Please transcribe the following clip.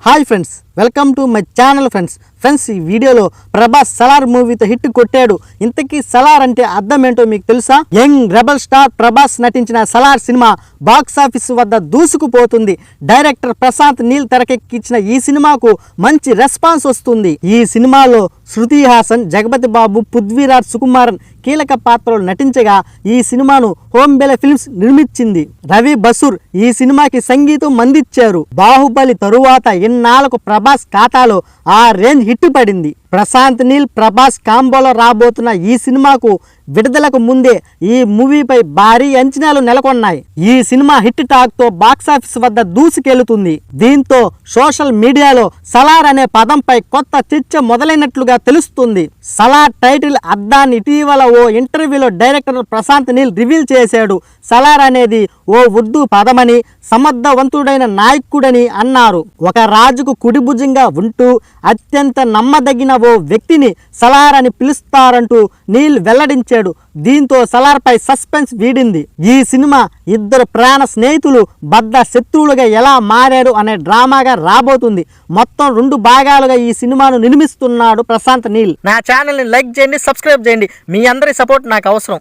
Hi friends, welcome to my channel friends ఈ వీడియోలో ప్రభాస్ సలార్ మూవీతో హిట్ కొట్టాడు. ఇంతకీ సలార్ అంటే అర్థం ఏంటో మీకు తెలుసా? యంగ్ రెబల్ స్టార్ ప్రభాస్ నటించిన సలార్ సినిమా బాక్స్ ఆఫీస్ వద్ద దూసుకుపోతుంది. డైరెక్టర్ ప్రశాంత్ నీల్ తెరకెక్కించిన ఈ సినిమాకు మంచి రెస్పాన్స్ వస్తుంది. ఈ సినిమాలో శృతి హాసన్, జగపతి బాబు, పృథ్వీరాజ్ సుకుమారన్ కీలక పాత్రలు నటించగా ఈ సినిమాను హోంబెలే ఫిల్మ్స్ నిర్మించింది. రవి బసూర్ ఈ సినిమాకి సంగీతం అందించారు. బాహుబలి తరువాత ఇన్నాళ్లకు ప్రభాస్ ఖాతాలో ఆ రేంజ్ హిట్ పడింది. ప్రశాంత్ నీల్, ప్రభాస్ కాంబోలో రాబోతున్న ఈ సినిమాకు విడుదలకు ముందే ఈ మూవీపై భారీ అంచనాలు నెలకొన్నాయి. ఈ సినిమా హిట్ టాక్ తో బాక్సాఫీస్ వద్ద దూసుకెళ్తుంది. దీంతో సోషల్ మీడియాలో సలార్ అనే పదంపై కొత్త చర్చ మొదలైనట్లుగా తెలుస్తుంది. సలార్ టైటిల్ అర్థాన్ని ఇటీవల ఓ ఇంటర్వ్యూలో డైరెక్టర్ ప్రశాంత్ నీల్ రివీల్ చేశాడు. సలార్ అనేది ఓ ఉర్దూ పదమని, సమర్థవంతుడైన నాయకుడని అన్నారు. ఒక రాజుకు కుడిభుజంగా ఉంటూ అత్యంత నమ్మదగిన ఓ వ్యక్తిని సలార్ అని పిలుస్తారంటూ నీల్ వెల్లడించాడు. దీంతో సలార్ పై సస్పెన్స్ వీడింది. ఈ సినిమా ఇద్దరు ప్రాణ స్నేహితులు బద్ద శత్రువులుగా ఎలా మారారు అనే డ్రామాగా రాబోతుంది. మొత్తం 2 భాగాలుగా ఈ సినిమాను నిర్మిస్తున్నాడు ప్రశాంత్ నీల్. నా ఛానల్ని లైక్ చేయండి, సబ్స్క్రైబ్ చేయండి. మీ అందరి సపోర్ట్ నాకు అవసరం.